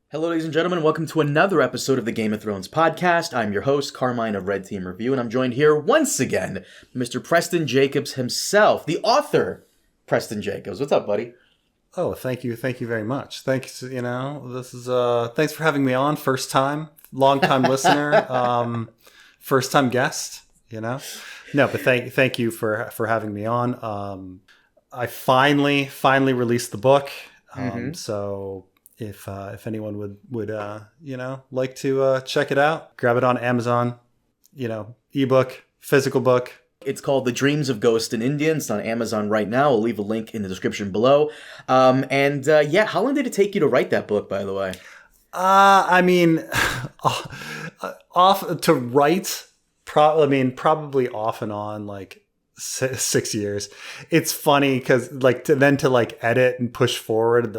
Hello, ladies and gentlemen. Welcome to another episode of the Game of Thrones podcast. I'm your host, Carmine of RedTeamReview, and I'm joined here once again, Mr. Preston Jacobs himself, the author, Preston Jacobs. What's up, buddy? Oh, thank you very much. Thanks. This is thanks for having me on. First time, long time listener, first time guest. No, but thank you for having me on. I finally released the book. So. If anyone would like to check it out, grab it on Amazon, ebook, physical book. It's called The Dreams of Ghosts and Indians. It's on Amazon right now. I'll leave a link in the description below. How long did it take you to write that book, by the way? Off to write, probably off and on, like 6 years. It's funny because to edit and push forward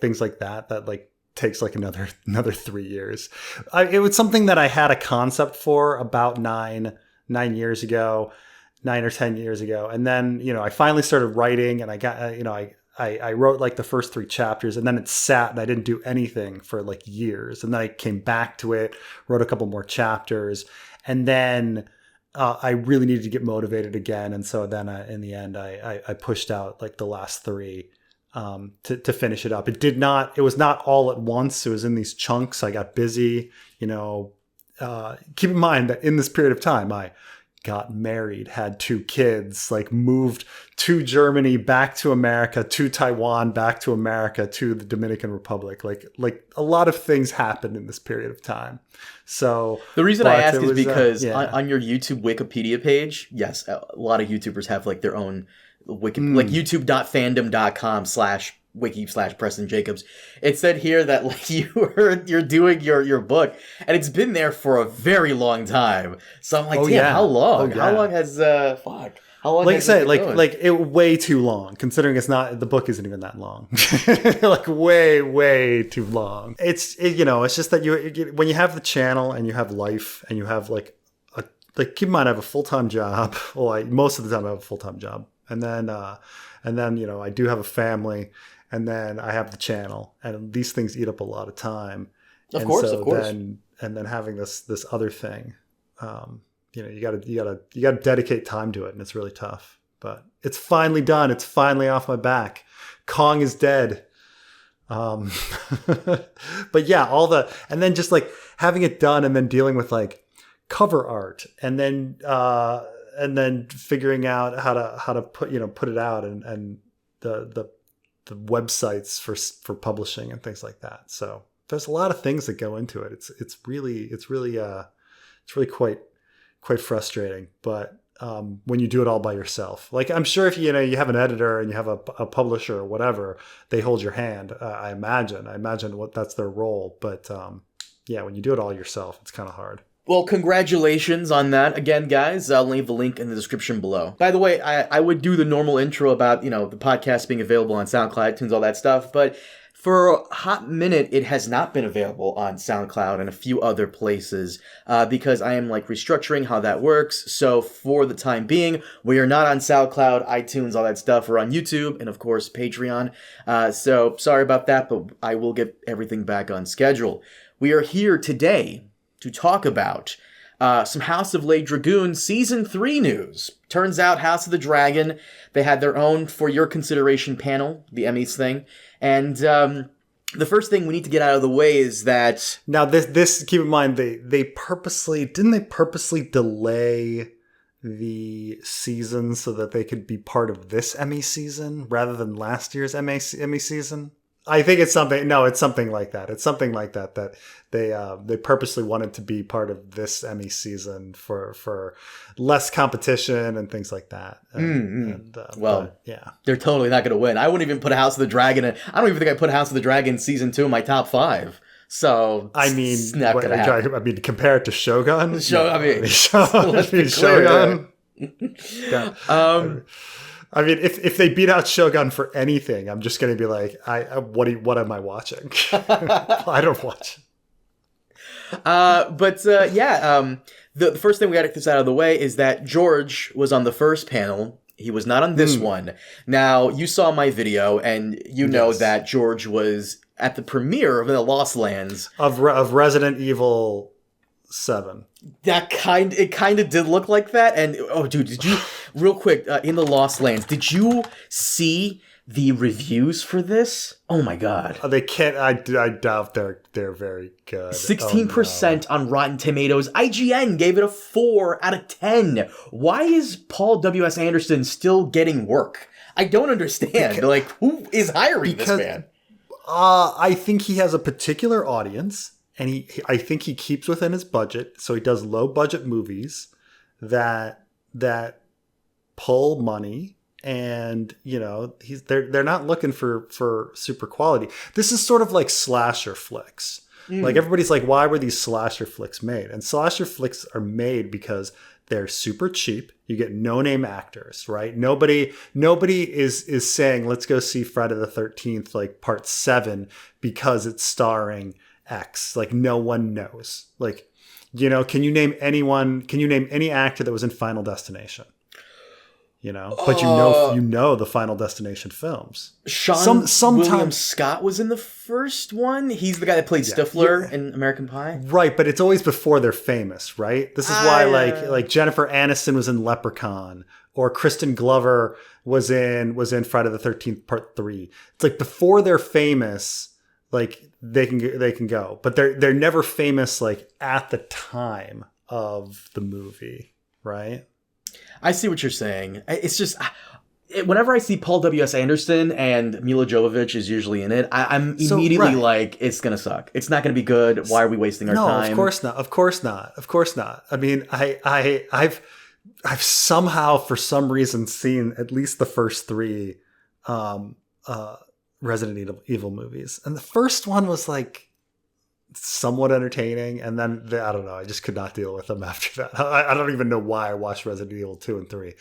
things like that takes another 3 years. It was something that I had a concept for about 9 years ago, 9 or 10 years ago, and then I finally started writing, and I got I wrote the first 3 chapters, and then it sat and I didn't do anything for years, and then I came back to it, wrote a couple more chapters, and then I really needed to get motivated again. And so then in the end, I pushed out the last 3 to finish it up. It was not all at once. It was in these chunks. I got busy, keep in mind that in this period of time, I got married, had 2 kids, moved to Germany, back to America, to Taiwan, back to America, to the Dominican Republic. A lot of things happened in this period of time. So the reason I ask is because on your YouTube Wikipedia page, yes, a lot of YouTubers have their own youtube.fandom.com/wiki/Preston Jacobs. It said here that you're doing your book, and it's been there for a very long time. So I'm like, how long? How long has How long? Way too long, considering the book isn't even that long. way too long. It's just that when you have the channel and you have life and you have keep in mind I have a full-time job. Well, most of the time I have a full-time job, and then I do have a family, and then I have the channel, and these things eat up a lot of time. Of course. And then having this other thing. You gotta dedicate time to it, and it's really tough. But it's finally done. It's finally off my back. Kong is dead. But yeah, and then just having it done, and then dealing with cover art, and then figuring out how to put it out, and the websites for publishing and things like that. So there's a lot of things that go into it. It's really quite frustrating, but when you do it all by yourself, I'm sure if you have an editor and you have a publisher or whatever, they hold your hand. I imagine that's their role, but when you do it all yourself, it's kind of hard. Well, congratulations on that again, guys. I'll leave a link in the description below. By the way, I would do the normal intro about the podcast being available on SoundCloud, iTunes, all that stuff, but for a hot minute, it has not been available on SoundCloud and a few other places because I am restructuring how that works. So for the time being, we are not on SoundCloud, iTunes, all that stuff. We're on YouTube and, of course, Patreon. So sorry about that, but I will get everything back on schedule. We are here today to talk about some House of Le Dragoon Season 3 news. Turns out House of the Dragon, they had their own For Your Consideration panel, the Emmys thing. And the first thing we need to get out of the way is that... Now, this keep in mind, they purposely delay the season so that they could be part of this Emmy season rather than last year's Emmy season? I think it's something like that. It's something like that they purposely wanted to be part of this Emmy season for less competition and things like that. They're totally not going to win. I wouldn't even put House of the Dragon in. I don't even think I put House of the Dragon Season 2 in my top 5. So it's not going to happen. Compare it to Shogun. Shogun. If they beat out Shogun for anything, I'm just going to be what am I watching? I don't watch. The first thing we got to get this out of the way is that George was on the first panel. He was not on this one. Now, you saw my video, and you know that George was at the premiere of The Lost Lands of Resident Evil 7. it kind of did look like that. And dude, did you real quick in The Lost Lands? Did you see the reviews for this? Oh my god, they can't. I doubt they're very good. 16% on Rotten Tomatoes. IGN gave it a 4 out of 10. Why is Paul W.S. Anderson still getting work? I don't understand. Like, who is hiring this man? I think he has a particular audience, and I think he keeps within his budget. So he does low budget movies that pull money. And they're not looking for super quality. This is sort of like slasher flicks. Like everybody's like, why were these slasher flicks made? And slasher flicks are made because they're super cheap. You get no-name actors, right? Nobody is saying, let's go see Friday the 13th, like part 7, because it's starring X. Like no one knows. Like, can you name any actor that was in Final Destination? But the Final Destination films. William Scott was in the first one. He's the guy that played Stifler in American Pie. Right, but it's always before they're famous, right? This is why like Jennifer Aniston was in Leprechaun, or Kristen Glover was in Friday the 13th Part 3. It's like before they're famous, like they can go, but they're never famous like at the time of the movie, right? I see what you're saying. It's just, whenever I see Paul W.S. Anderson and Mila Jovovich is usually in it, I'm immediately like, it's going to suck. It's not going to be good. Why are we wasting our time? No, of course not. I mean, I've somehow, for some reason, seen at least the first 3 Resident Evil movies. And the first one was like, somewhat entertaining, and then I don't know, I just could not deal with them after that. I don't even know why I watched Resident Evil 2 and 3,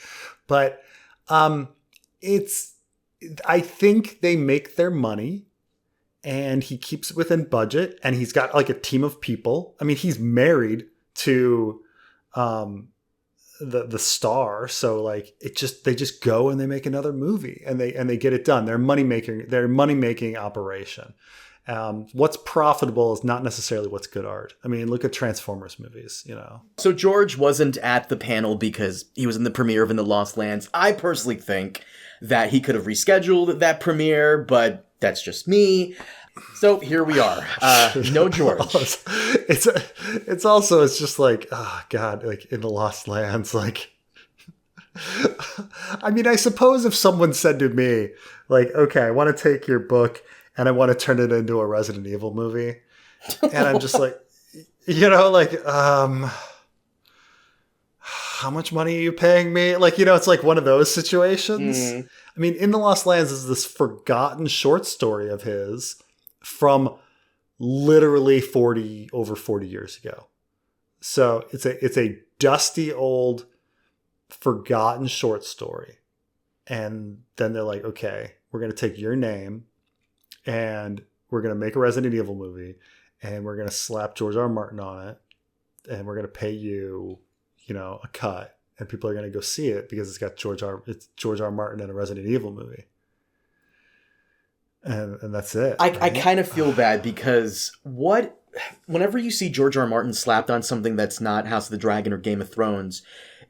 but I think they make their money, and he keeps it within budget, and he's got like a team of people. I mean, he's married to the star, so like they just go and they make another movie, and they get it done. They're money making operation. What's profitable is not necessarily what's good art. I mean, look at Transformers movies, So George wasn't at the panel because he was in the premiere of In the Lost Lands. I personally think that he could have rescheduled that premiere, but that's just me. So here we are. No George. It's just like, oh God, like In the Lost Lands, like, I mean, I suppose if someone said to me, like, okay, I want to take your book and I want to turn it into a Resident Evil movie. And I'm just like, how much money are you paying me? Like, it's like one of those situations. I mean, In the Lost Lands is this forgotten short story of his from literally over 40 years ago. So it's a dusty old forgotten short story. And then they're like, okay, we're going to take your name, and we're going to make a Resident Evil movie, and we're going to slap George R.R. Martin on it, and we're going to pay you, a cut, and people are going to go see it because it's got George R.R. Martin in a Resident Evil movie. And that's it. I kind of feel bad because whenever you see George R.R. Martin slapped on something that's not House of the Dragon or Game of Thrones,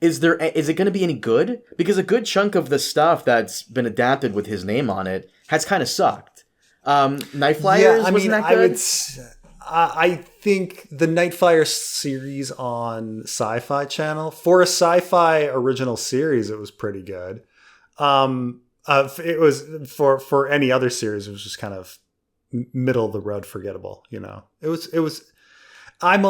is it going to be any good? Because a good chunk of the stuff that's been adapted with his name on it has kind of sucked. Night Flyers, wasn't that good? I think the Night Flyers series on Sci-Fi Channel, for a sci-fi original series, it was pretty good. It was for any other series, it was just kind of middle of the road, forgettable. It was. I'm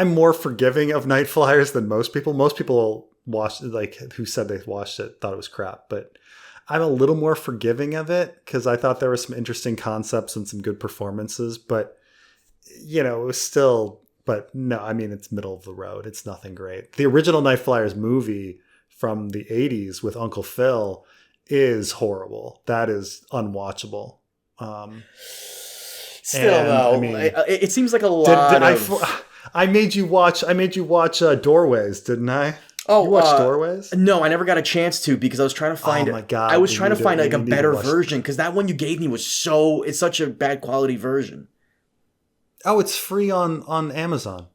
more forgiving of Night Flyers than most people. Most people watched, like, who said they watched it, thought it was crap, but I'm a little more forgiving of it because I thought there were some interesting concepts and some good performances, but it was still, but no, I mean, it's middle of the road. It's nothing great. The original Night Flyers movie from the 80s with Uncle Phil is horrible. That is unwatchable. Still, though, I mean, it seems like a lot I made you watch Doorways, didn't I? Oh, You watched Doorways? No, I never got a chance to because I was trying to find. Oh my God, I was you trying to need to- find like you a need to better watch- version because that one you gave me was it's such a bad quality version. Oh, it's free on Amazon.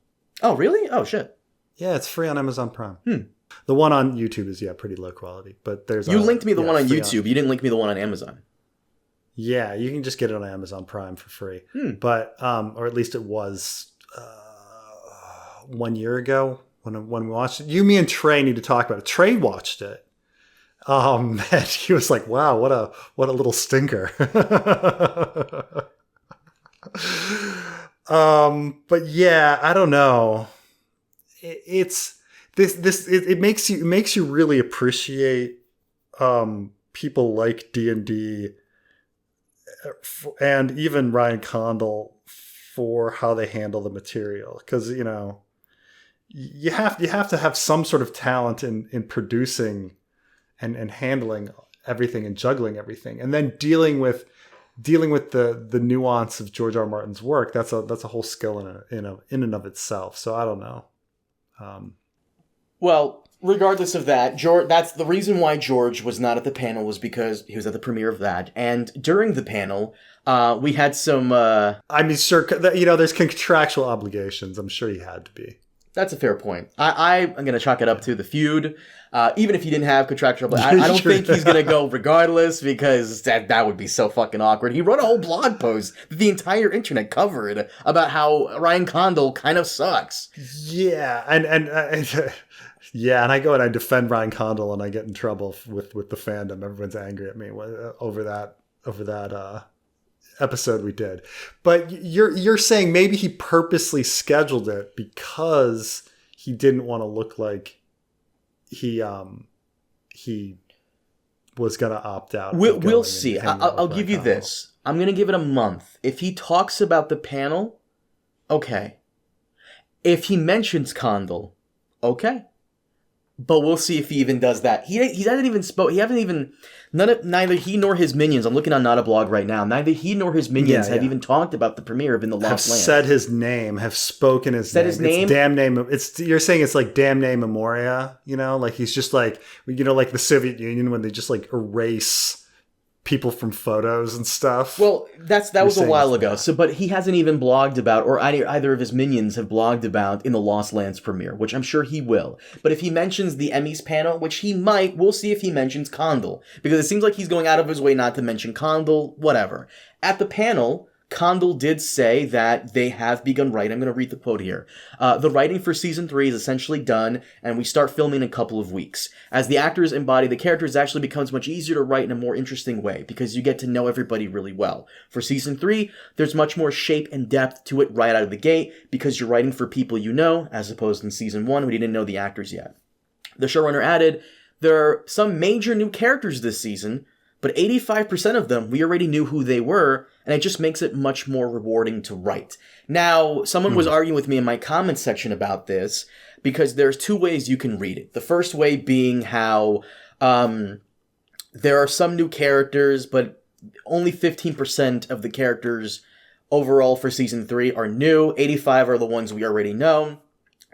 Oh, really? Oh, shit. Yeah, it's free on Amazon Prime. The one on YouTube is pretty low quality, but there's You linked me the one on free YouTube. You didn't link me the one on Amazon. Yeah, you can just get it on Amazon Prime for free. But or at least it was 1 year ago when we watched it. You, me, and Trey need to talk about it. Trey watched it. And he was like, "Wow, what a little stinker." But yeah, I don't know. It makes you really appreciate people like D&D and even Ryan Condal for how they handle the material, because you have to have some sort of talent in producing and handling everything and juggling everything, and then dealing with the nuance of George R. Martin's work. That's a whole skill in and of itself. So I don't know. Well, regardless of that, that's the reason why George was not at the panel, was because he was at the premiere of that. And during the panel, we had some... I mean, sure, there's contractual obligations. I'm sure he had to be. That's a fair point. I'm going to chalk it up to the feud. Even if he didn't have contractual... I don't think he's going to go regardless, because that would be so fucking awkward. He wrote a whole blog post that the entire internet covered about how Ryan Condal kind of sucks. Yeah, and yeah, and I go and I defend Ryan Condal and I get in trouble with the fandom. Everyone's angry at me over that episode we did. But you're saying maybe he purposely scheduled it because he didn't want to look like he was going to opt out. We'll see. I'll give you this. I'm going to give it a month. If he talks about the panel, okay. If he mentions Condal, okay. But we'll see if he even does that. He hasn't even spoke. He haven't even neither he nor his minions. I'm looking on Not a Blog right now. Neither he nor his minions have even talked about the premiere of In the Lost Land. Have said his name. Have spoken his name. His name. It's damn name. You're saying it's like damn name memoria. Like he's just like like the Soviet Union when they just like erase people from photos and stuff. Well, that was a while ago. So, but he hasn't even blogged about, or either of his minions have blogged about In the Lost Lands premiere, which I'm sure he will. But if he mentions the Emmys panel, which he might, we'll see if he mentions Condal, because it seems like he's going out of his way not to mention Condal. Whatever. At the panel, Condal did say that they have begun writing. I'm going to read the quote here. The writing for season 3 is essentially done, and we start filming in a couple of weeks. As the actors embody the characters, it actually becomes much easier to write in a more interesting way, because you get to know everybody really well. For season 3, there's much more shape and depth to it right out of the gate, because you're writing for people you know, as opposed in season 1, when you didn't know the actors yet. The showrunner added, there are some major new characters this season, but 85% of them, we already knew who they were, and it just makes it much more rewarding to write. Now, someone was arguing with me in my comments section about this, because there's two ways you can read it. The first way being how there are some new characters, but only 15% of the characters overall for season 3 are new. 85 are the ones we already know.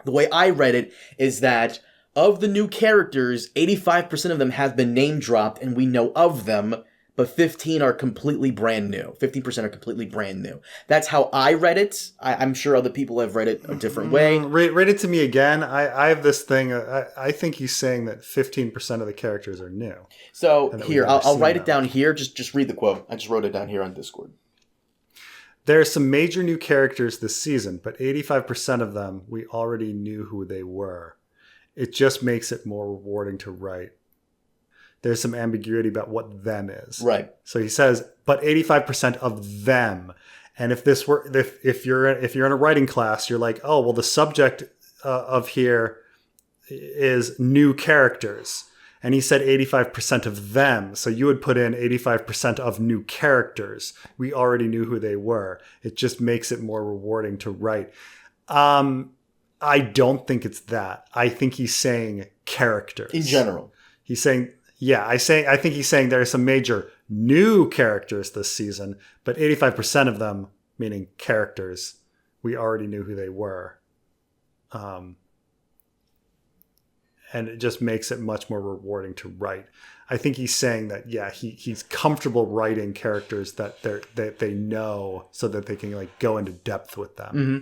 The way I read it is that of the new characters, 85% of them have been name dropped and we know of them, but 15 are completely brand new. 15% are completely brand new. That's how I read it. I'm sure other people have read it a different way. Read it to me again. I have this thing. I think he's saying that 15% of the characters are new. So here, I'll write it down here. Just read the quote. I just wrote it down here on Discord. There are some major new characters this season, but 85% of them, we already knew who they were. It just makes it more rewarding to write. There's some ambiguity about what them is. Right. So he says, but 85% of them. And if you're in a writing class, you're like, oh, well, the subject of here is new characters. And he said 85% of them. So you would put in 85% of new characters. We already knew who they were. It just makes it more rewarding to write. I don't think it's that. I think he's saying characters. In general. He's saying, I think he's saying there are some major new characters this season, but 85% of them, meaning characters, we already knew who they were. and it just makes it much more rewarding to write. I think he's saying that, yeah, he's comfortable writing characters that they know so that they can like go into depth with them. Mm-hmm.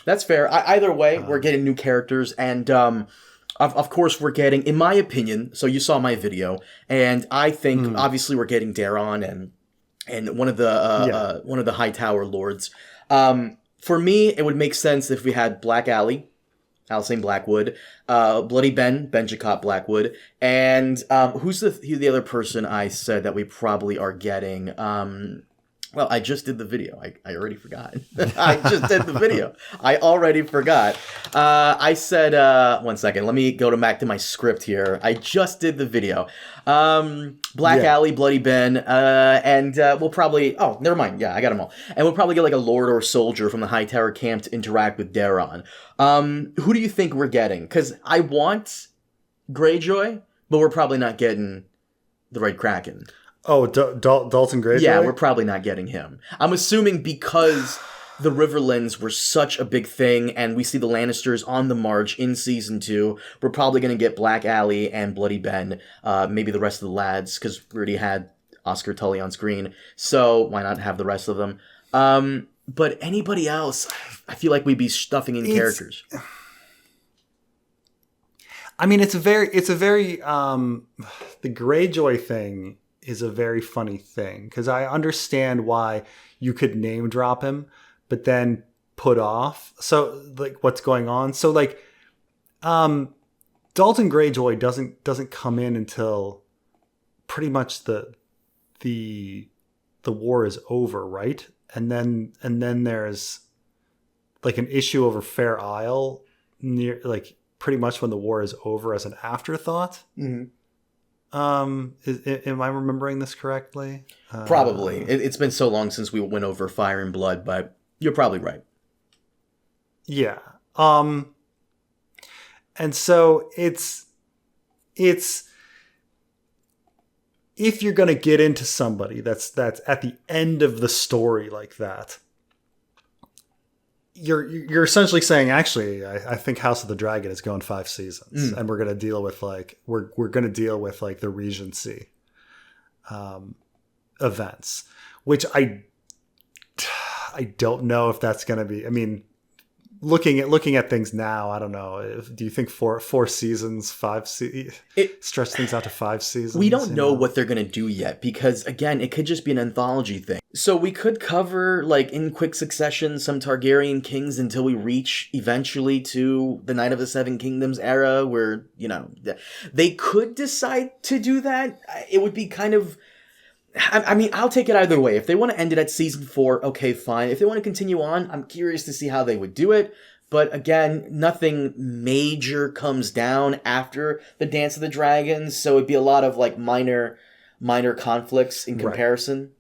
That's fair. Either way, we're getting new characters, and of course we're getting, in my opinion, so you saw my video, and I think obviously we're getting Daron and one of the Hightower lords. For me, it would make sense if we had Black Alysanne Blackwood, Bloody Ben Benjamin Blackwood, and who's the other person I said that we probably are getting? Well, I just did the video. I already forgot. I just did the video. I already forgot. I said, 1 second. Let me go back to my script here. I just did the video. Black Alley, Bloody Ben, and we'll probably... Oh, never mind. Yeah, I got them all. And we'll probably get like a lord or a soldier from the Hightower camp to interact with Daron. Who do you think we're getting? Because I want Greyjoy, but we're probably not getting the Red Kraken. Oh, Dalton Greyjoy? Yeah, we're probably not getting him. I'm assuming because the Riverlands were such a big thing, and we see the Lannisters on the march in Season 2, we're probably going to get Black Aly and Bloody Ben, maybe the rest of the lads, because we already had Oscar Tully on screen, so why not have the rest of them? But anybody else, I feel like we'd be stuffing in characters. I mean, it's a very, the Greyjoy thing is a very funny thing, because I understand why you could name drop him, but then put off. So like what's going on? So like, Dalton Greyjoy doesn't come in until pretty much the war is over, right? And then there's like an issue over Fair Isle near, like pretty much when the war is over as an afterthought. Mm-hmm. Am I remembering this correctly? Probably. It's been so long since we went over Fire and Blood, but you're probably right. Yeah. And so it's if you're going to get into somebody that's at the end of the story like that, you're essentially saying, actually, I think House of the Dragon is going 5 seasons, and we're going to deal with like the Regency events, which I don't know if that's going to be. I mean, looking at things now, I don't know. Do you think four seasons, stretch things out to 5 seasons? We don't know what they're going to do yet, because again, it could just be an anthology thing. So we could cover, like, in quick succession, some Targaryen kings until we reach eventually to the Night of the Seven Kingdoms era, where, you know, they could decide to do that. It would be kind of... I mean, I'll take it either way. If they want to end it at season 4, okay, fine. If they want to continue on, I'm curious to see how they would do it. But again, nothing major comes down after the Dance of the Dragons, so it'd be a lot of, like, minor conflicts in comparison.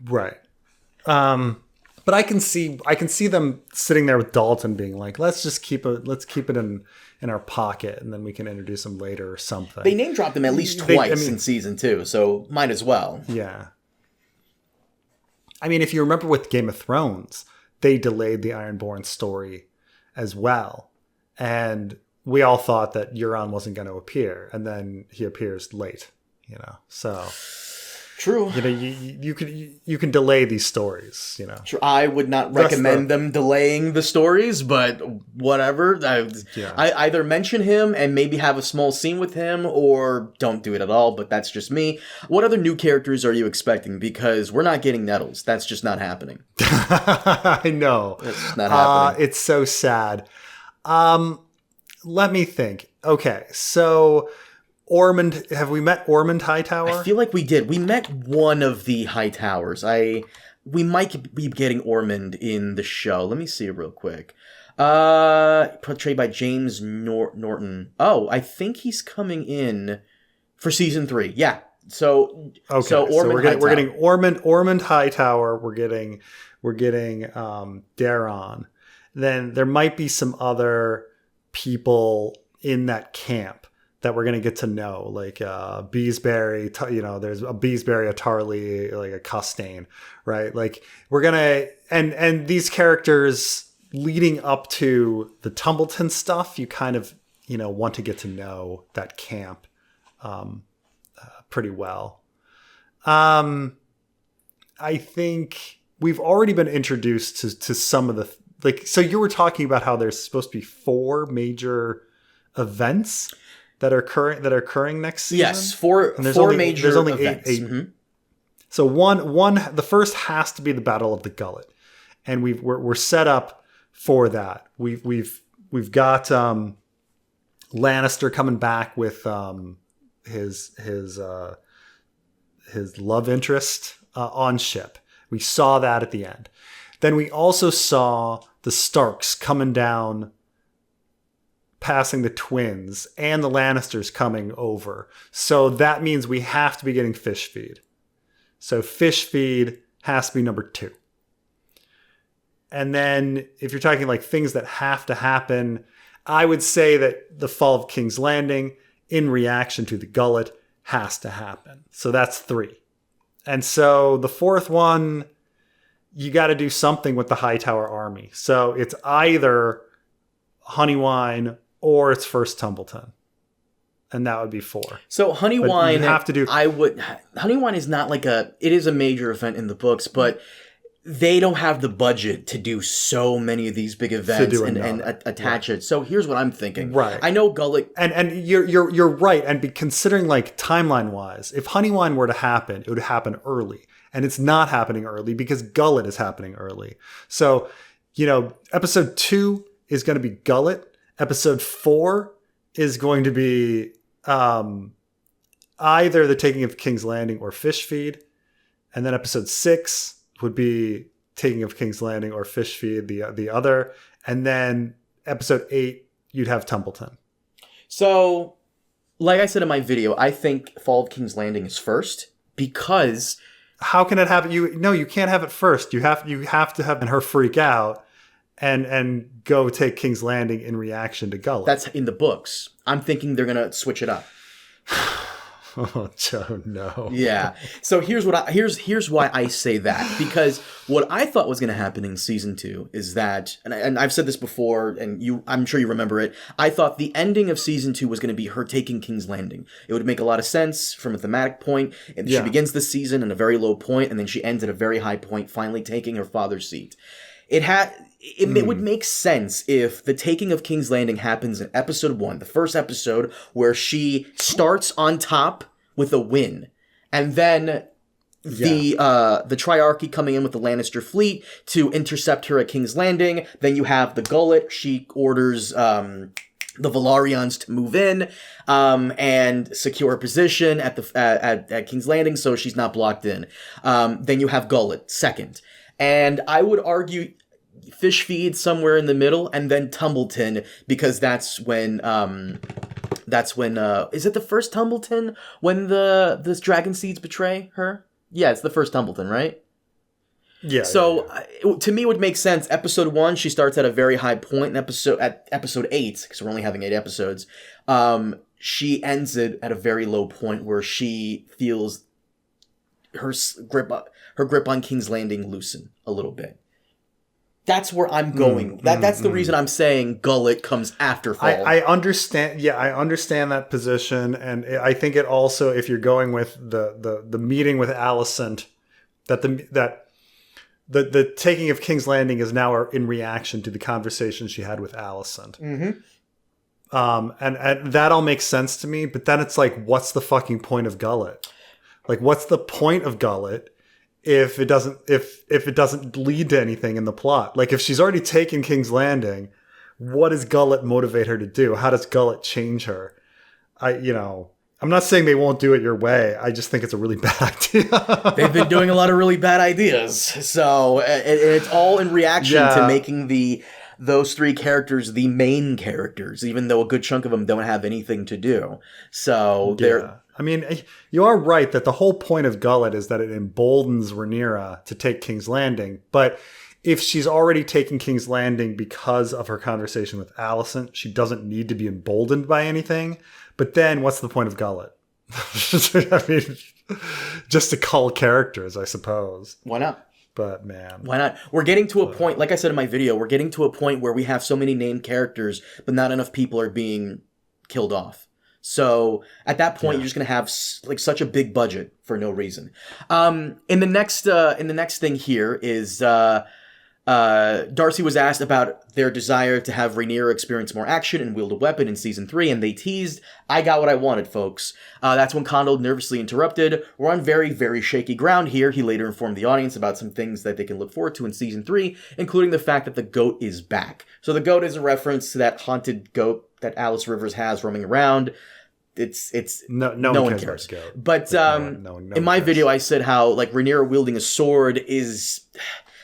Right. But I can see them sitting there with Dalton being like, let's keep it in our pocket, and then we can introduce him later or something. They name dropped him at least twice in season 2, so might as well. Yeah. I mean, if you remember with Game of Thrones, they delayed the Ironborn story as well, and we all thought that Euron wasn't going to appear, and then he appears late. You know, so. True. You know, you can delay these stories, you know. True. I would not recommend them delaying the stories, but whatever. I either mention him and maybe have a small scene with him, or don't do it at all, but that's just me. What other new characters are you expecting? Because we're not getting Nettles. That's just not happening. I know. It's just not happening. It's so sad. Let me think. Okay, so... Ormond, have we met Ormond Hightower? I feel like we did. We met one of the Hightowers. We might be getting Ormond in the show. Let me see real quick. Portrayed by James Norton. Oh, I think he's coming in for season 3. Yeah. So okay. So we're getting Ormond Hightower. We're getting Daron. Then there might be some other people in that camp that we're going to get to know, like Beesbury, there's a Beesbury, a Tarly, like a Costain, right? Like we're going to, and these characters leading up to the Tumbleton stuff, you kind of want to get to know that camp pretty well. I think we've already been introduced to some of the so you were talking about how there's supposed to be 4 major events that are occurring next season. Yes, four major there's only events. 8. Mm-hmm. So the first has to be the Battle of the Gullet, and we're set up for that. We've got Lannister coming back with his love interest on ship. We saw that at the end. Then we also saw the Starks coming down, passing the twins, and the Lannisters coming over. So that means we have to be getting fish feed. So fish feed has to be number 2. And then if you're talking like things that have to happen, I would say that the fall of King's Landing in reaction to the Gullet has to happen. So that's 3. And so the 4th one, you got to do something with the Hightower army. So it's either Honeywine or it's first Tumbleton. And that would be 4. So Honeywine, have to do. Honeywine is not like it is a major event in the books, but they don't have the budget to do so many of these big events and attach it. So here's what I'm thinking. Right. I know Gullet. And you're right. And considering like timeline wise, if Honeywine were to happen, it would happen early. And it's not happening early because Gullet is happening early. So, episode 2 is going to be Gullet. Episode 4 is going to be either the taking of King's Landing or fish feed. And then episode 6 would be taking of King's Landing or fish feed, the other. And then episode 8, you'd have Tumbleton. So, like I said in my video, I think Fall of King's Landing is first because... How can it happen? You can't have it first. You have to have her freak out and go take King's Landing in reaction to Gullet. That's in the books. I'm thinking they're gonna switch it up. Oh, Joe, no. Yeah. So here's why I say that, because what I thought was going to happen in season 2 is that, and I've said this before, and I'm sure you remember it. I thought the ending of season 2 was going to be her taking King's Landing. It would make a lot of sense from a thematic point. And she begins the season at a very low point, and then she ends at a very high point, finally taking her father's seat. It would make sense if the taking of King's Landing happens in episode 1, the first episode, where she starts on top with a win, and then the Triarchy coming in with the Lannister fleet to intercept her at King's Landing. Then you have the Gullet. She orders the Velaryons to move in and secure her position at King's Landing, so she's not blocked in. Then you have Gullet second, and I would argue fish feed somewhere in the middle, and then Tumbleton, because that's when is it the first Tumbleton when the dragon seeds betray her? Yeah, it's the first Tumbleton, right? Yeah. So to me, it would make sense. Episode 1, she starts at a very high point. At episode 8, because we're only having 8 episodes, she ends it at a very low point where she feels her grip on King's Landing loosen a little bit. That's where I'm going. That's the reason I'm saying Gullet comes after Fall. I understand. Yeah, I understand that position, and I think it also, if you're going with the meeting with Alicent, that the taking of King's Landing is now in reaction to the conversation she had with Alicent. Mm-hmm. And that all makes sense to me. But then it's like, what's the fucking point of Gullet? Like, what's the point of Gullet if it doesn't lead to anything in the plot? Like, if she's already taken King's Landing, what does Gullet motivate her to do? How does Gullet change her? I'm not saying they won't do it your way. I just think it's a really bad idea. They've been doing a lot of really bad ideas. So it's all in reaction to making those 3 characters the main characters, even though a good chunk of them don't have anything to do. So they're... I mean, you are right that the whole point of Gullet is that it emboldens Rhaenyra to take King's Landing. But if she's already taken King's Landing because of her conversation with Alicent, she doesn't need to be emboldened by anything. But then what's the point of Gullet? I mean, just to cull characters, I suppose. Why not? But man. Why not? We're getting to a point, like I said in my video, we're getting to a point where we have so many named characters, but not enough people are being killed off. So at that point, you're just gonna have like such a big budget for no reason. In the next thing here is Darcy was asked about their desire to have Rhaenyra experience more action and wield a weapon in season 3, and they teased, "I got what I wanted, folks." That's when Condal nervously interrupted, "We're on very, very shaky ground here." He later informed the audience about some things that they can look forward to in season 3, including the fact that the goat is back. So the goat is a reference to that haunted goat that Alice Rivers has roaming around. It's no one cares. But in my video, I said how like Rhaenyra wielding a sword is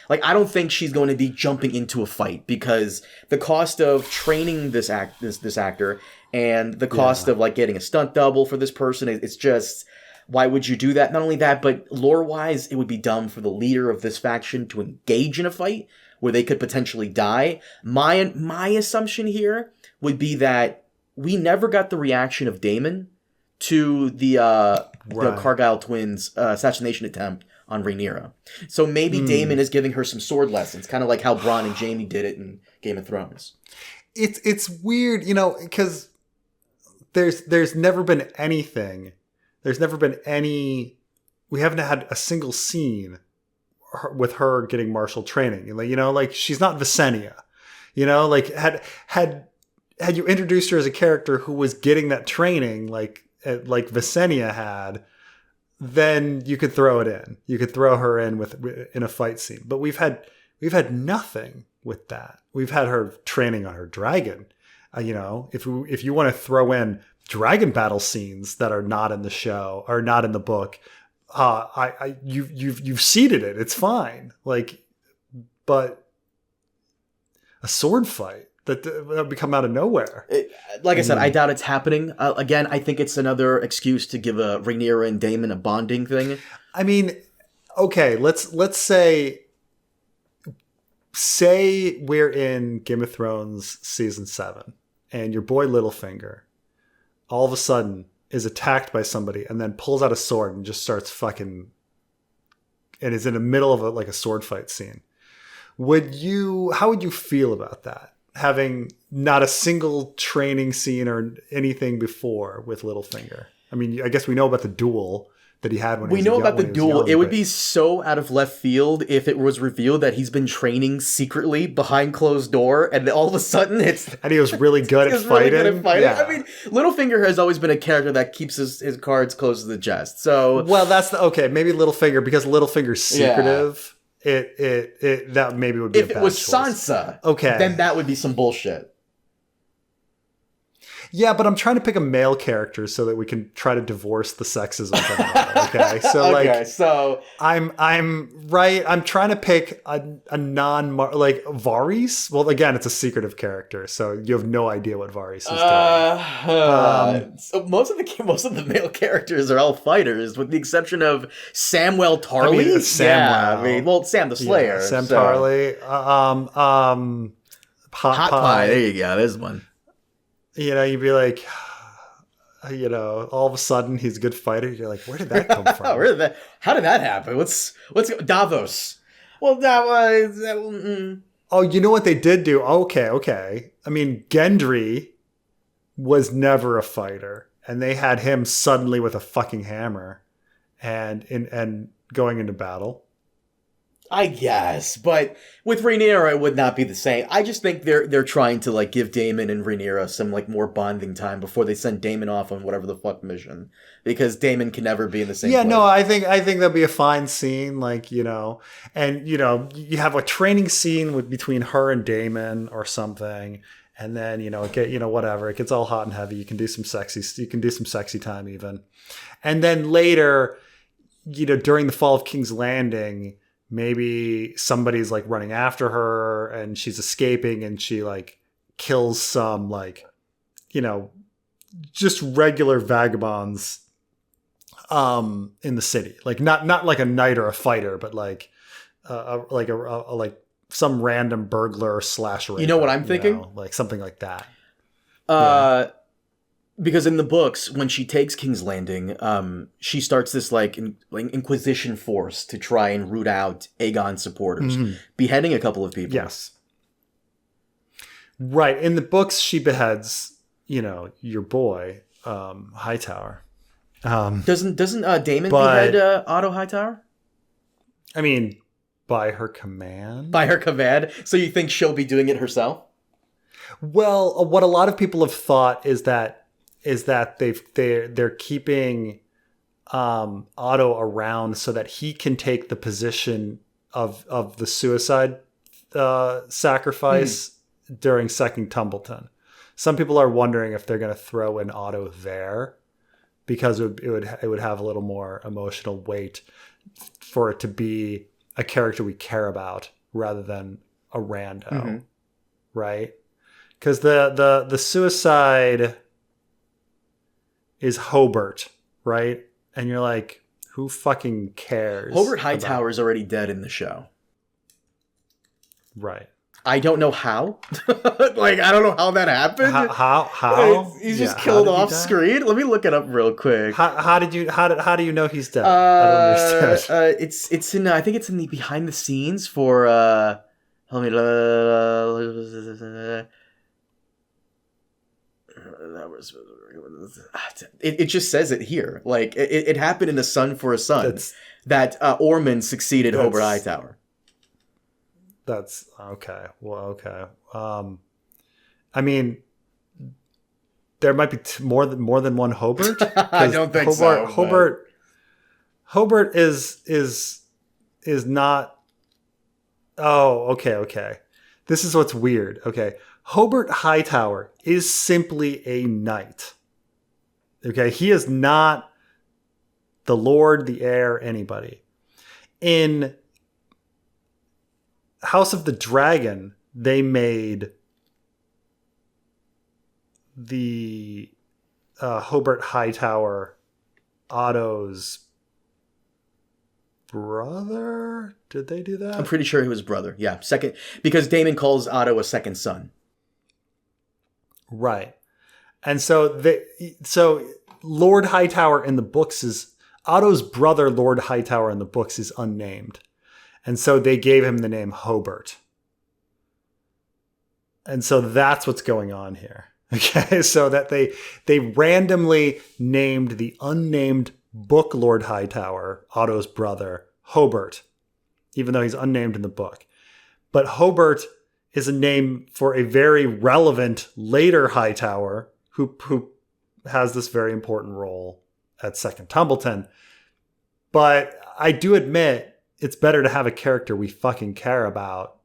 like, I don't think she's going to be jumping into a fight, because the cost of training this actor and the cost of like getting a stunt double for this person, it's just, why would you do that? Not only that, but lore wise, it would be dumb for the leader of this faction to engage in a fight where they could potentially die. My assumption here would be that we never got the reaction of Daemon to the Cargyle twins' assassination attempt on Rhaenyra. So maybe Daemon is giving her some sword lessons, kind of like how Bronn and Jaime did it in Game of Thrones. It's weird, because there's never been anything. There's never been any. We haven't had a single scene with her getting martial training. Like she's not Visenya. Like had you introduced her as a character who was getting that training, like Visenya had, then you could throw it in. You could throw her in a fight scene. But we've had nothing with that. We've had her training on her dragon. If you want to throw in dragon battle scenes that are not in the show or not in the book, you've seeded it. It's fine. But a sword fight that would come out of nowhere. Like I said, I doubt it's happening. Again, I think it's another excuse to give a Rhaenyra and Daemon a bonding thing. I mean, okay, let's say we're in Game of Thrones season 7, and your boy Littlefinger all of a sudden is attacked by somebody and then pulls out a sword and just starts fucking, and is in the middle of a sword fight scene. How would you feel about that? Having not a single training scene or anything before with Littlefinger. I mean, I guess we know about the duel that he had when he was young. We know about the duel. It would be so out of left field if it was revealed that he's been training secretly behind closed door, and all of a sudden and he was really good at fighting. Really good at fighting. Yeah. I mean, Littlefinger has always been a character that keeps his cards close to the chest. So, well, that's maybe Littlefinger, because Littlefinger's secretive. Yeah. It that maybe would be if a bad it was choice. Sansa, then that would be some bullshit. Yeah, but I'm trying to pick a male character so that we can try to divorce the sexism from it. Okay, so I'm right. I'm trying to pick a non like Varys. Well, again, it's a secretive character, so you have no idea what Varys is doing. So most of the male characters are all fighters, with the exception of Samwell Tarly. Sam the Slayer. Yeah, Sam Tarly. Hot Pie. There you go. There's one. You'd be like, all of a sudden he's a good fighter. You're like, where did that come from? How did that happen? What's Davos? Well, that was. Oh, you know what they did do? Okay. I mean, Gendry was never a fighter, and they had him suddenly with a fucking hammer, and going into battle. I guess, but with Rhaenyra, it would not be the same. I just think they're trying to give Daemon and Rhaenyra some more bonding time before they send Daemon off on whatever the fuck mission, because Daemon can never be in the same. Yeah, place. No, I think that'd be a fine scene, and you have a training scene between her and Daemon or something, and then whatever, it gets all hot and heavy. You can do some sexy time even, and then later, during the fall of King's Landing. Maybe somebody's running after her and she's escaping, and she kills some just regular vagabonds in the city, not like a knight or a fighter, but some random burglar / raper, you know what I'm thinking? Something like that. Because in the books, when she takes King's Landing, she starts this Inquisition force to try and root out Aegon supporters, beheading a couple of people. Yes, right. In the books, she beheads your boy, Hightower. Doesn't Daemon behead Otto Hightower? I mean, by her command? By her command? So you think she'll be doing it herself? Well, what a lot of people have thought is that they're keeping Otto around so that he can take the position of the suicide sacrifice during Second Tumbleton. Some people are wondering if they're going to throw in Otto there because it would have a little more emotional weight for it to be a character we care about rather than a rando, right? Because the suicide is Hobart, right? And you're like, who fucking cares? Hobart Hightower is already dead in the show. Right. I don't know how. Like, I don't know how that happened. How? He's just killed off screen. Let me look it up real quick. How do you know he's dead? I don't understand. It's in I think it's in the behind the scenes for it just says it here. Like it happened in A Son for a Son that Ormond succeeded Hobart Hightower. That's okay. Well, okay. I mean, there might be more than one Hobart. I don't think so. Hobart is not. Oh, okay. This is what's weird. Okay, Hobart Hightower is simply a knight. Okay, he is not the Lord, the heir, anybody. In House of the Dragon, they made the Hobart Hightower Otto's brother. Did they do that? I'm pretty sure he was brother. Yeah, second, because Daemon calls Otto a second son. Right, and so Lord Hightower in the books is Otto's brother. Lord Hightower in the books is unnamed. And so they gave him the name Hobart. And so that's what's going on here. Okay, so that they randomly named the unnamed book Lord Hightower, Otto's brother, Hobart, even though he's unnamed in the book. But Hobart is a name for a very relevant later Hightower who has this very important role at Second Tumbleton. But I do admit, it's better to have a character we fucking care about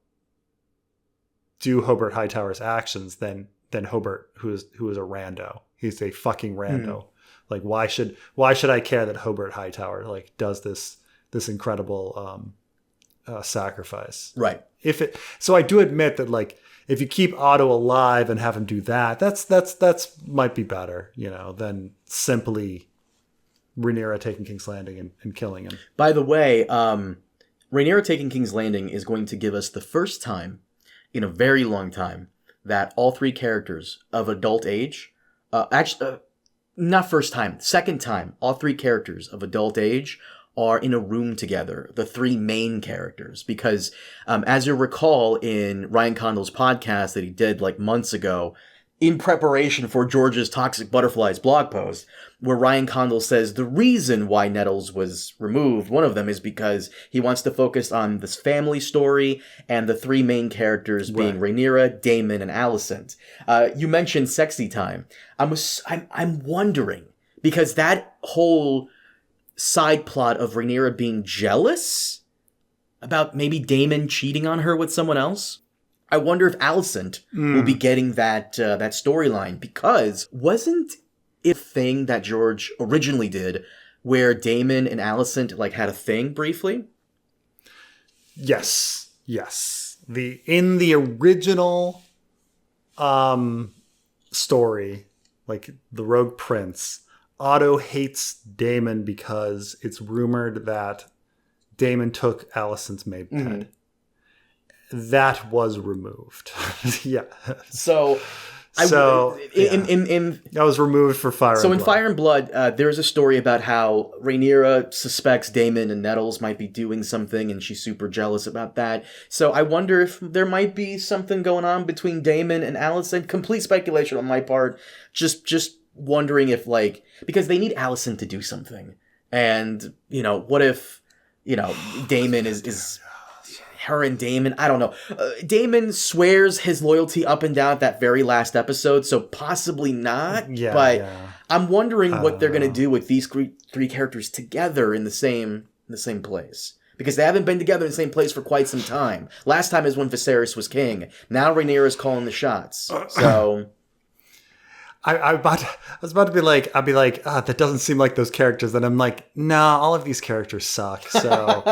do Hobart Hightower's actions than Hobart, who is a rando. He's a fucking rando. Like, why should I care that Hobart Hightower does this incredible sacrifice? Right. So I do admit that if you keep Otto alive and have him do that, that's might be better, than simply Rhaenyra taking King's Landing and killing him. By the way, Rhaenyra taking King's Landing is going to give us the first time in a very long time that all three characters of adult age, not first time, second time, all three characters of adult age are in a room together, the three main characters. Because as you'll recall in Ryan Condal's podcast that he did months ago, in preparation for George's Toxic Butterflies blog post, where Ryan Condal says the reason why Nettles was removed, one of them is because he wants to focus on this family story and the three main characters being Rhaenyra, Daemon, and Alicent. You mentioned sexy time. I'm wondering, because that whole side plot of Rhaenyra being jealous about maybe Daemon cheating on her with someone else, I wonder if Alicent will be getting that storyline, because wasn't it a thing that George originally did where Daemon and Alicent had a thing briefly? Yes. In the original story, the Rogue Prince, Otto hates Daemon because it's rumored that Daemon took Alicent's maidenhead. That was removed. Yeah. So So in I was removed for Fire. So and in Blood. Fire and Blood, there's a story about how Rhaenyra suspects Daemon and Nettles might be doing something, and she's super jealous about that. So I wonder if there might be something going on between Daemon and Alicent. Complete speculation on my part. Just wondering if, like, because they need Alicent to do something, and what if Daemon is her and Daemon, I don't know. Daemon swears his loyalty up and down at that very last episode, so possibly not. Yeah, but yeah. I'm wondering what they're gonna do with these three characters together in the same place, because they haven't been together in the same place for quite some time. Last time is when Viserys was king. Now Rhaenyra is calling the shots. So I was about to be like, that doesn't seem like those characters. And I'm like, nah, all of these characters suck. So.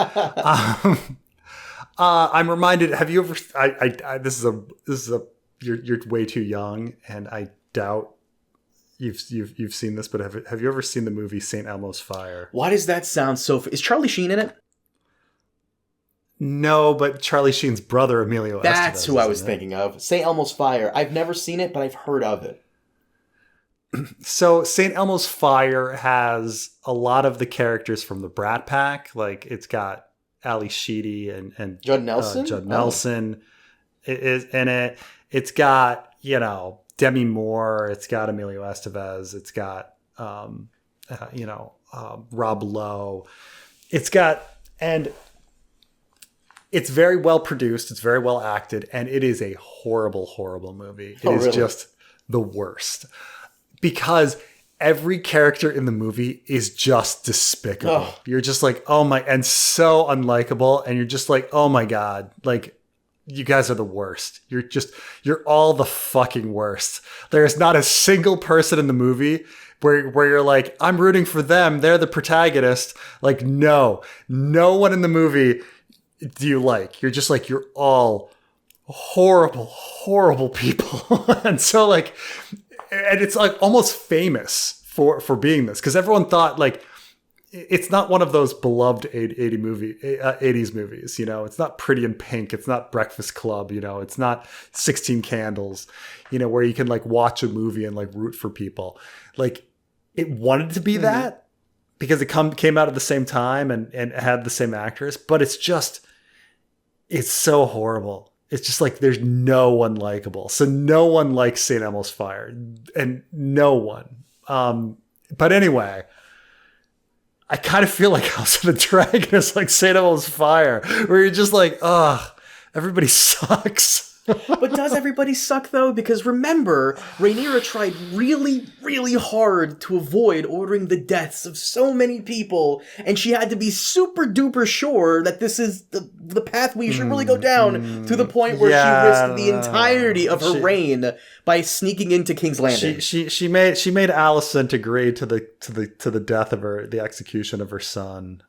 I'm reminded. Have you ever? You're way too young, and I doubt you've seen this. But have you ever seen the movie St. Elmo's Fire? Why does that sound so? Is Charlie Sheen in it? No, but Charlie Sheen's brother Emilio. That's Estevez, who I was thinking of. St. Elmo's Fire. I've never seen it, but I've heard of it. So St. Elmo's Fire has a lot of the characters from the Brat Pack. Like it's got Ali Sheedy and Judd Nelson. Judd Nelson is in it. It's got Demi Moore. It's got Emilio Estevez. It's got Rob Lowe. And it's very well produced. It's very well acted, and it is a horrible, horrible movie. It is just the worst because every character in the movie is just despicable. Oh. You're just like, oh my, and so unlikable. And you're just like, oh my God, like you guys are the worst. You're all the fucking worst. There's not a single person in the movie where you're like, I'm rooting for them. They're the protagonist. Like, no one in the movie do you like. You're just like, you're all horrible, horrible people. And so like, and it's like almost famous for being this because everyone thought like it's not one of those beloved 80s movies. It's not Pretty in Pink. It's not Breakfast Club. It's not 16 Candles. Where you can like watch a movie and like root for people. Like it wanted to be that because it came out at the same time and had the same actress, but it's so horrible. It's just like there's no one likable. So no one likes St. Elmo's Fire. And no one. But anyway, I kind of feel like House of the Dragon is like St. Elmo's Fire, where you're just like, ugh, everybody sucks. But does everybody suck, though? Because remember, Rhaenyra tried really, really hard to avoid ordering the deaths of so many people, and she had to be super duper sure that this is the path we should really go down, to the point where she risked the entirety of her reign by sneaking into King's Landing. She made Alicent agree to the death of the execution of her son.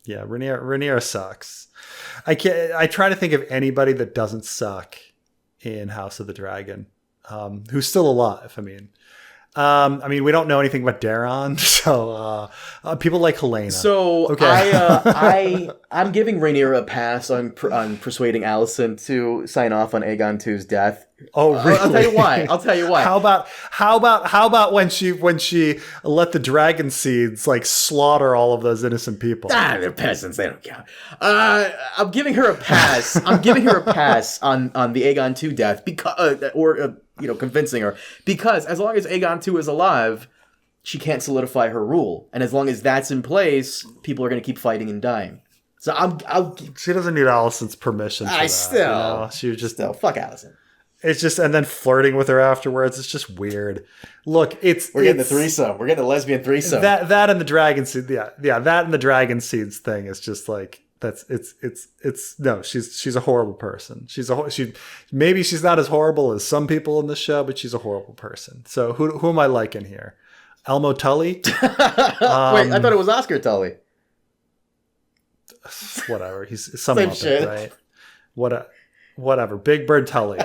Yeah, Rhaenyra sucks. I try to think of anybody that doesn't suck in House of the Dragon, who's still alive. I mean, we don't know anything about Daron, so people like Helena. So okay. I'm giving Rhaenyra a pass on persuading Alicent to sign off on Aegon II's death. Oh, really? I'll tell you why. How about when she let the dragon seeds like slaughter all of those innocent people? They're peasants. They don't count. I'm giving her a pass. on the Aegon II death because, convincing her, because as long as Aegon II is alive, she can't solidify her rule, and as long as that's in place, people are going to keep fighting and dying. So she doesn't need Alicent's permission. For she was just fuck Alicent. It's just, and then flirting with her afterwards. It's just weird. Look, we're getting the threesome. We're getting the lesbian threesome. That and the dragon seed. Yeah. That and the dragon seeds thing is just like, no, she's a horrible person. Maybe she's not as horrible as some people in the show, but she's a horrible person. So who am I liking here? Elmo Tully? Wait, I thought it was Oscar Tully. Whatever. He's some Muppet, right? Whatever. Big Bird Tully.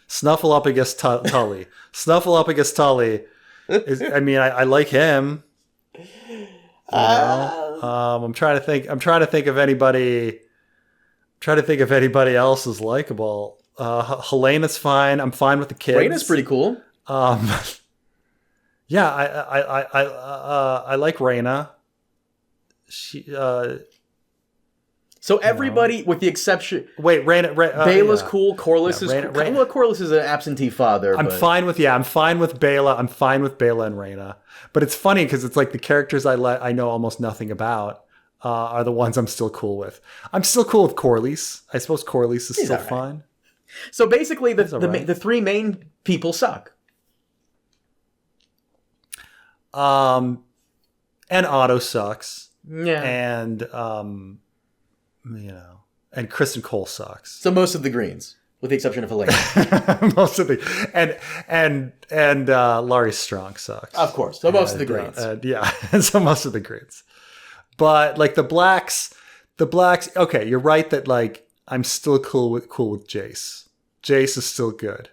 Snuffleupagus Tully. Snuffleupagus Tully is, I like him. I'm trying to think of anybody else is likable. Helena's fine. I'm fine with the kids. Rhaena's pretty cool. Yeah, I like Rhaena. She So everybody, with the exception, Rhaena, Baela's cool. Corlys is Rhaena, cool. Well, Corlys is an absentee father. I'm fine with Baela. I'm fine with Baela and Rhaena. But it's funny because it's like the characters I know almost nothing about are the ones I'm still cool with. I'm still cool with Corlys. I suppose Corlys is still right. fine. So basically, the three main people suck. And Otto sucks. Yeah. And and Kristen Cole sucks. So most of the Greens, with the exception of Helena. Most of the and Laurie Strong sucks. Of course. So most of the Greens. So most of the Greens. But like the blacks, okay, you're right that like I'm still cool with Jace. Jace is still good.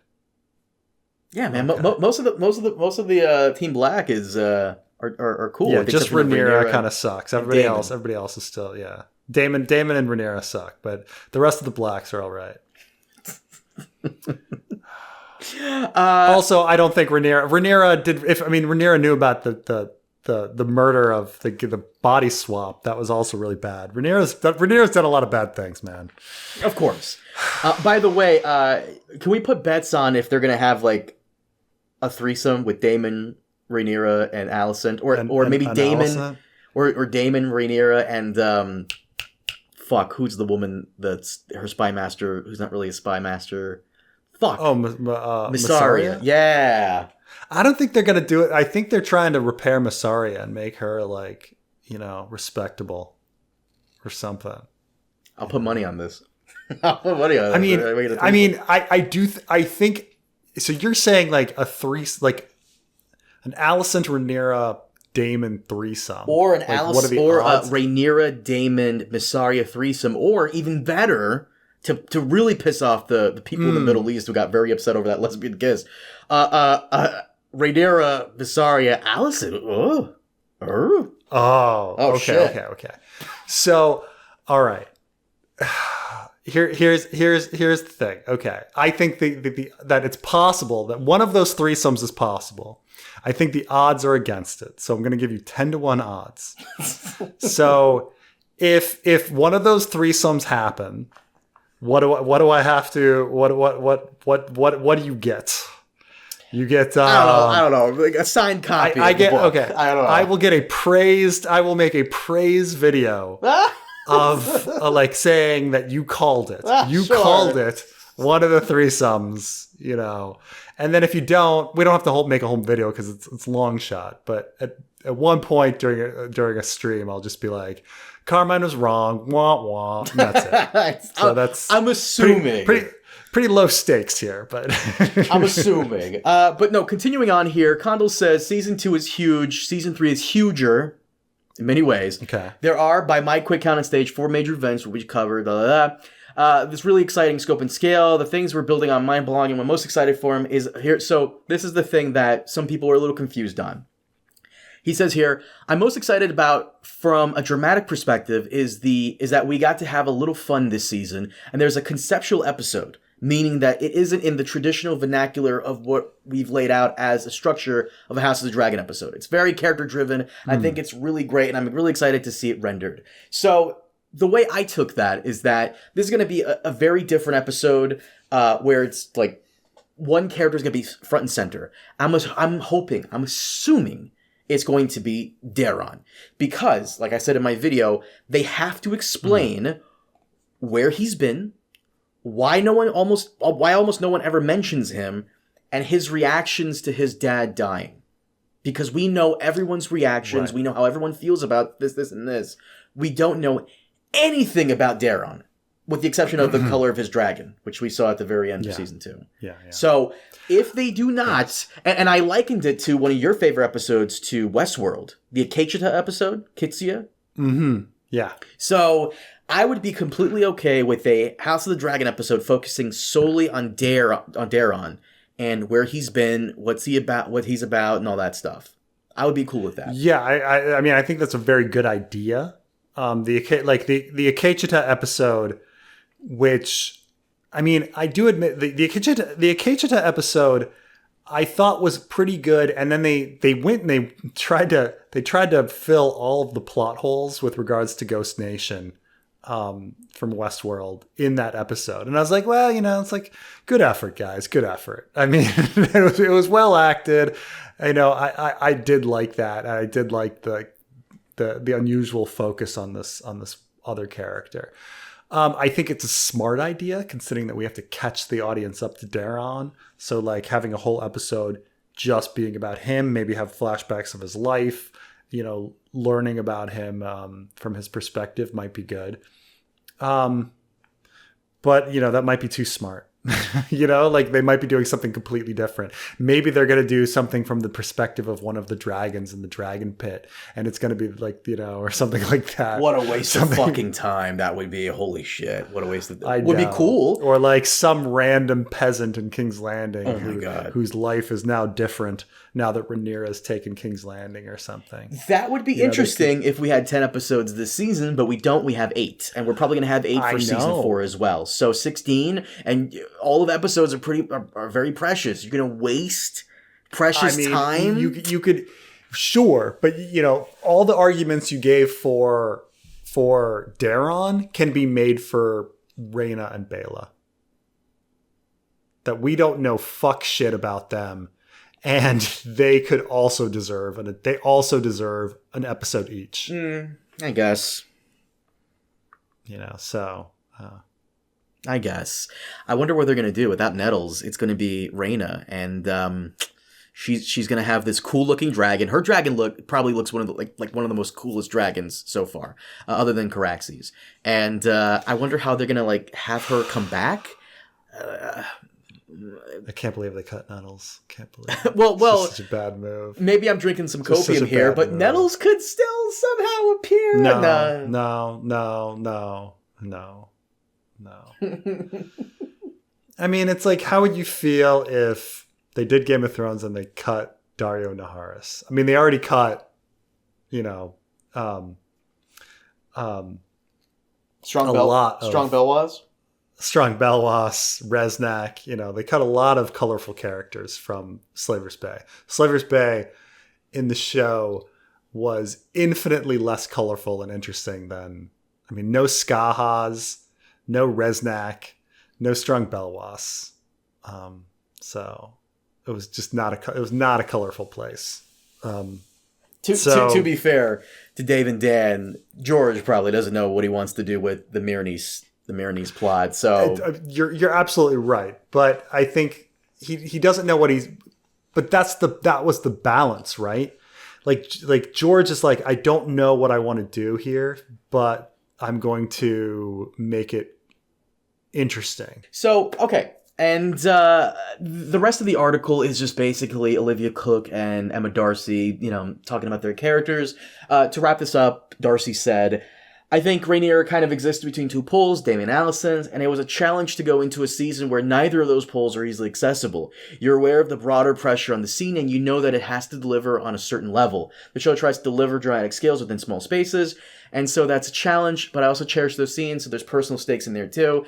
Yeah, man. Okay. Most of the Team Black is are cool. Yeah, just Rhaenyra kind of sucks. Everybody else is still Daemon and Rhaenyra suck, but the rest of the blacks are all right. Also, I don't think Rhaenyra did. Rhaenyra knew about the murder of the body swap. That was also really bad. Rhaenyra's done a lot of bad things, man. Of course. By the way, can we put bets on if they're gonna have like a threesome with Daemon, Rhaenyra, and Alicent, or maybe Daemon, Alicent? or Daemon, Rhaenyra, and who's the woman that's her spy master? Who's not really a spy master? Mysaria. Yeah. I don't think they're going to do it. I think they're trying to repair Mysaria and make her like, respectable or something. I'll put money on this. I'll put money on this. I think, so you're saying like an Alicent, Rhaenyra, Daemon threesome. Or an Rhaenyra, Daemon, Mysaria threesome, or even better, to really piss off the people in the Middle East who got very upset over that lesbian kiss. Rhaenyra, Mysaria, Alicent. Okay. So, all right. Here's the thing. Okay, I think that it's possible that one of those threesomes is possible. I think the odds are against it, so I'm going to give you 10-1 odds. So, if one of those threesomes happen, what do I have to? What do you get? You get I don't know, like a signed copy. I get the book. okay. I don't know. I will make a praise video of like saying that you called it. Called it one of the threesomes, And then if you don't, we don't have to make a whole video because it's long shot. But at one point during a stream, I'll just be like, Carmine was wrong. Wah wah. And that's it. So I'm assuming pretty low stakes here, but I'm assuming. But no, continuing on here, Condal says season 2 is huge. Season 3 is huger in many ways. Okay. There are, by my quick count and stage, 4 major events which we covered. This really exciting scope and scale. The things we're building on mind-blowing, and what I'm most excited for him is here. So this is the thing that some people are a little confused on. He says here, I'm most excited about from a dramatic perspective is that we got to have a little fun this season, and there's a conceptual episode, meaning that it isn't in the traditional vernacular of what we've laid out as a structure of a House of the Dragon episode. It's very character-driven. I think it's really great, and I'm really excited to see it rendered. So the way I took that is that this is going to be a very different episode where it's like one character is going to be front and center. I'm assuming it's going to be Daeron. Because, like I said in my video, they have to explain where he's been, why almost no one ever mentions him, and his reactions to his dad dying. Because we know everyone's reactions, we know how everyone feels about this, and this. We don't know anything about Daeron, with the exception of the color of his dragon, which we saw at the very end of season 2. Yeah. So if they do not, and I likened it to one of your favorite episodes to Westworld, the Akecheta episode, Kitsia. Mm-hmm. Yeah. So I would be completely okay with a House of the Dragon episode focusing solely on Daeron and where he's been, what he's about, and all that stuff. I would be cool with that. Yeah, I mean, I think that's a very good idea. The Akecheta episode, which I mean, I do admit the Akecheta episode I thought was pretty good, and then they went and they tried to fill all of the plot holes with regards to Ghost Nation from Westworld in that episode. And I was like, well, it's like, good effort, guys, good effort. I mean, it was well acted. I did like that. I did like the unusual focus on this other character. I think it's a smart idea, considering that we have to catch the audience up to Daron. So, like, having a whole episode just being about him, maybe have flashbacks of his life, learning about him from his perspective might be good. But, that might be too smart. Like they might be doing something completely different. Maybe they're going to do something from the perspective of one of the dragons in the dragon pit, and it's going to be like, or something like that. What a waste of fucking time that would be. Holy shit. What a waste of time. Would be cool. Or like some random peasant in King's Landing God. Whose life is now different now that Rhaenyra has taken King's Landing or something. That would be interesting if we had 10 episodes this season, but we don't. We have 8, and we're probably going to have 8 for season 4 as well. So 16, and all of the episodes are very precious. You're going to waste precious time. You could, sure, but all the arguments you gave for Daron can be made for Rhaena and Baela. That we don't know fuck shit about them, and they could also deserve an episode each. I guess. So. I guess. I wonder what they're going to do without Nettles. It's going to be Rhaena, and she's going to have this cool looking dragon. Her dragon probably looks one of the like one of the most coolest dragons so far, other than Caraxes. And I wonder how they're going to like have her come back. I can't believe they cut Nettles. Can't believe it. well, such a bad move. Maybe I'm drinking some copium here, but move. Nettles could still somehow appear. No. I mean, it's like, how would you feel if they did Game of Thrones and they cut Dario Naharis? I mean, they already cut, Strong Belwas, Reznak. They cut a lot of colorful characters from Slaver's Bay. Slaver's Bay in the show was infinitely less colorful and interesting than, no Skahas, no Reznak, no Strong Belwas. So it was just not a colorful place. To be fair to Dave and Dan, George probably doesn't know what he wants to do with the Myronese plot. So you're absolutely right, but I think he doesn't know what he's. But that was the balance, right? Like George is like, I don't know what I want to do here, but I'm going to make it interesting. So, okay. And the rest of the article is just basically Olivia Cook and Emma Darcy, talking about their characters. To wrap this up, Darcy said, I think Rhaenyra kind of exists between two poles, Damian and Alicent, and it was a challenge to go into a season where neither of those poles are easily accessible. You're aware of the broader pressure on the scene, and you know that it has to deliver on a certain level. The show tries to deliver dramatic scales within small spaces, and so that's a challenge, but I also cherish those scenes, so there's personal stakes in there too.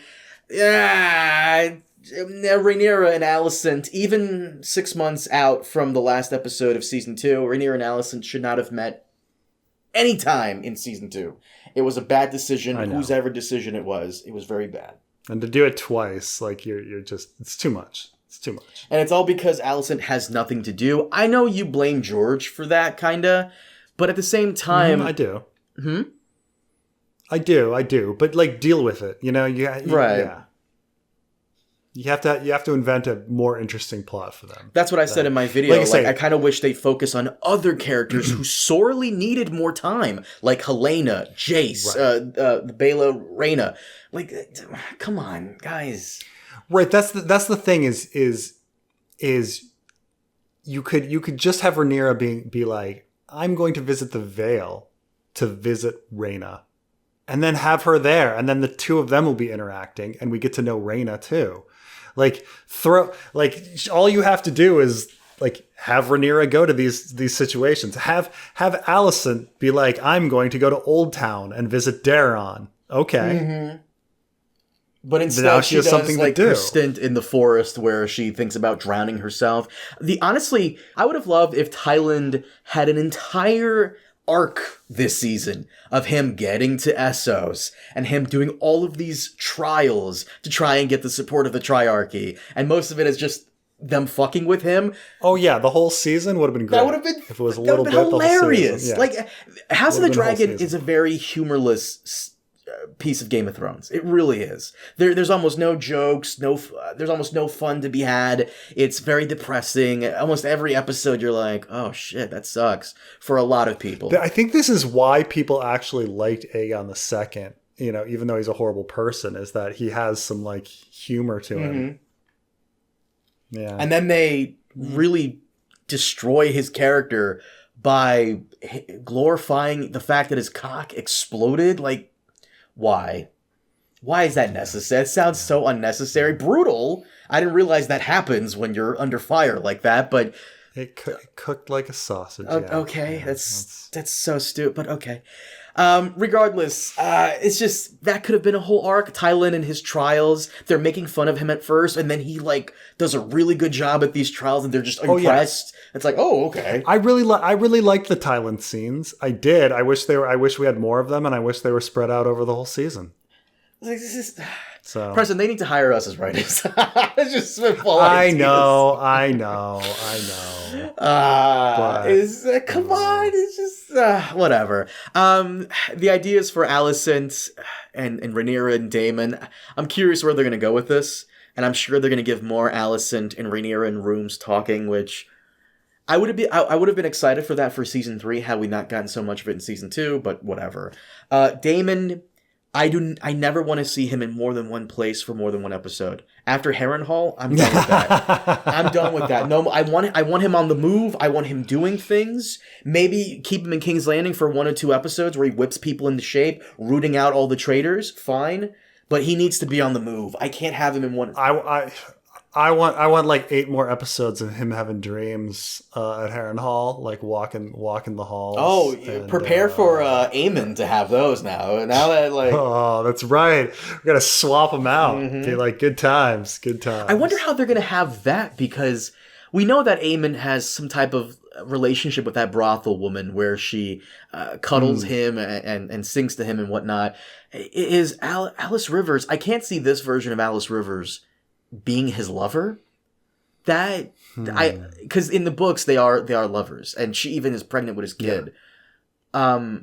Yeah, Rhaenyra and Alicent, even 6 months out from the last episode of season 2, Rhaenyra and Alicent should not have met any time in season 2. It was a bad decision. Whose ever decision it was very bad. And to do it twice, like you're just, it's too much. It's too much. And it's all because Alicent has nothing to do. I know you blame George for that, kinda, but at the same time, I do. I do. But like, deal with it. Right. Yeah. You have to invent a more interesting plot for them. That's what I said in my video. I kind of wish they'd focus on other characters who sorely needed more time, like Helena, Jace, Baela, Rhaena. Like, come on, guys. Right. That's the thing. Is you could just have Rhaenyra be like, I'm going to visit the Vale to visit Rhaena, and then have her there, and then the two of them will be interacting, and we get to know Rhaena too. All you have to do is have Rhaenyra go to these situations. Have Alicent be like, I'm going to go to Old Town and visit Daron. Okay. But now instead, she she has does something to like do. her stint in the forest where she thinks about drowning herself. Honestly, I would have loved if Thailand had an entire arc this season of him getting to Essos and him doing all of these trials to try and get the support of the Triarchy. And most of it is just them fucking with him. Oh yeah, the whole season would have been great. That would have been if it was a little bit hilarious. The whole season. Yeah. Like House of the Would have been the whole Dragon season. is a very humorless piece of Game of Thrones. It really is. There's almost no jokes, there's almost no fun to be had. It's very depressing. Almost every episode you're like, oh shit, that sucks for a lot of people. I think this is why people actually liked Aegon II, you know, even though he's a horrible person, is that he has some like humor to him. Yeah. And then they really destroy his character by glorifying the fact that his cock exploded. Like, why? Why is that necessary? It sounds so unnecessary. Brutal. I didn't realize that happens when you're under fire like that, but... It cooked like a sausage. Okay, that's so stupid, but okay. Regardless, it's just, that could have been a whole arc. Tylan and his trials, they're making fun of him at first, and then he, like, does a really good job at these trials, and they're just impressed. It's like, oh, okay. I really liked the Thailand scenes. I did. I wish we had more of them, and I wish they were spread out over the whole season. So Preston, they need to hire us as writers. It's just spitball I ideas. know. Come on, it's just whatever. The ideas for Alicent and Rhaenyra and Daemon. I'm curious where they're gonna go with this, and I'm sure they're gonna give more Alicent and Rhaenyra in rooms talking, which I would have been excited for that for season 3 had we not gotten so much of it in season 2, but whatever. Daemon, I never want to see him in more than one place for more than one episode. After Harrenhal, I'm done with that. I'm done with that. No, I want him on the move. I want him doing things. Maybe keep him in King's Landing for 1 or 2 episodes where he whips people into shape, rooting out all the traitors. Fine, but he needs to be on the move. I can't have him in one. I want like 8 more episodes of him having dreams at Harrenhal, like walking the halls. Oh, prepare for Aemon to have those now. Now that like, oh, that's right. We gotta swap them out. Be like, good times. I wonder how they're gonna have that, because we know that Aemon has some type of relationship with that brothel woman where she cuddles him and sings to him and whatnot. Is Alice Rivers? I can't see this version of Alice Rivers being his lover. That because in the books they are lovers, and she even is pregnant with his kid. I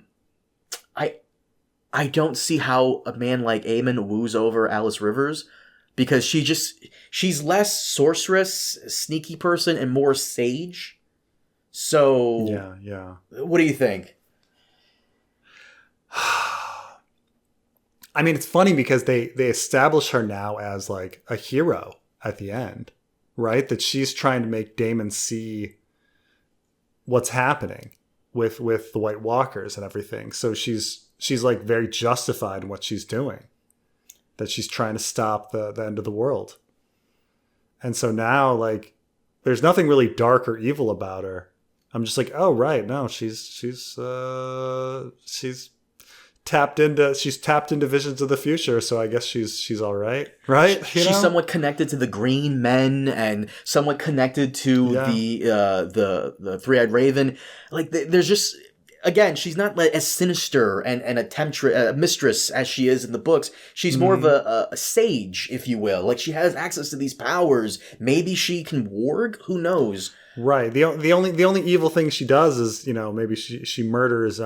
don't see how a man like Aemon woos over Alice Rivers, because she's less sorceress, sneaky person, and more sage. So yeah. What do you think? I mean, it's funny because they establish her now as like a hero at the end, right? That she's trying to make Daemon see what's happening with the White Walkers and everything. So she's like very justified in what she's doing, that she's trying to stop the end of the world. And so now, like, there's nothing really dark or evil about her. I'm just like, oh right, no, she's tapped into visions of the future, so I guess she's all right, right? She's somewhat connected to the Green Men and somewhat connected to the Three-Eyed Raven. Like, there's just, again, she's not as sinister and a mistress as she is in the books. She's more of a sage, if you will. Like, she has access to these powers. Maybe she can warg. Who knows? Right. The only evil thing she does is, maybe she murders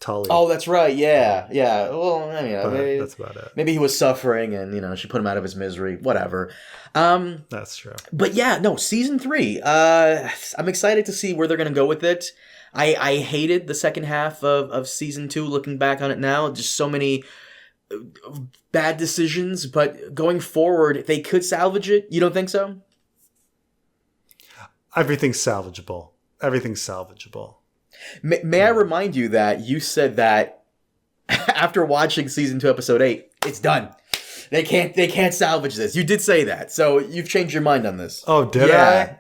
Tully. Oh, that's right. Yeah. Well, I mean, maybe that's about it. Maybe he was suffering, and she put him out of his misery. Whatever. That's true. But yeah, no, season 3. I'm excited to see where they're going to go with it. I hated the second half of season 2. Looking back on it now, just so many bad decisions. But going forward, they could salvage it. You don't think so? Everything's salvageable. May I remind you that you said that after watching season 2, episode 8, it's done. They can't salvage this. You did say that, so you've changed your mind on this. Oh, did I?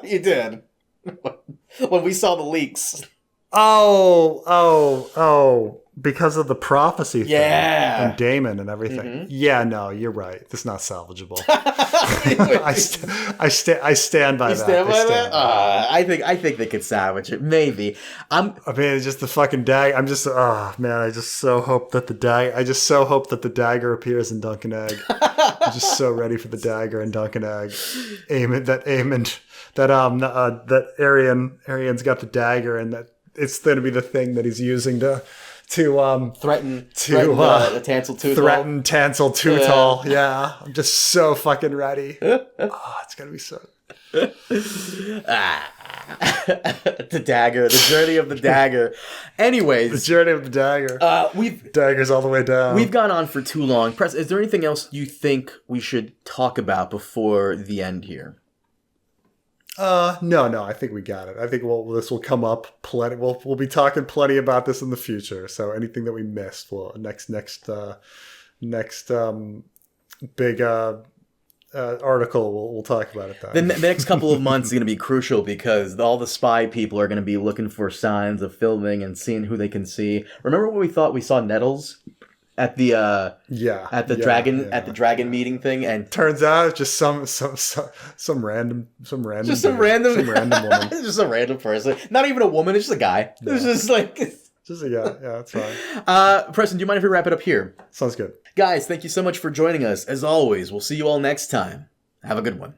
You did. When we saw the leaks. Oh. because of the prophecy thing Yeah. and Daemon and everything. Yeah, no, you're right. This is not salvageable. I stand by that. Stand by that? I think they could salvage it. Maybe. I mean, it's just the fucking dagger. I'm just, oh man, I just so hope that the dagger appears in Dunk and Egg. I'm just so ready for the dagger in Dunk and Egg. That Arryn's got the dagger, and that it's going to be the thing that he's using to threaten Tansel Toothall. Threaten Tansel Toothall. Yeah, I'm just so fucking ready. It's gonna be so. The dagger, the journey of the dagger. Anyways, the journey of the dagger. Daggers all the way down. We've gone on for too long. Press, is there anything else you think we should talk about before the end here? No, I think we got it. I think this will come up plenty. We'll be talking plenty about this in the future. So anything that we missed, next big article, we'll talk about it then. The next couple of months is going to be crucial because all the spy people are going to be looking for signs of filming and seeing who they can see. Remember when we thought we saw Nettles at the dragon meeting thing, and turns out it's just some random woman. Just a random person. Not even a woman, it's just a guy. Yeah. It's just like just a guy. Yeah, that's fine. Preston, do you mind if we wrap it up here? Sounds good. Guys, thank you so much for joining us. As always, we'll see you all next time. Have a good one.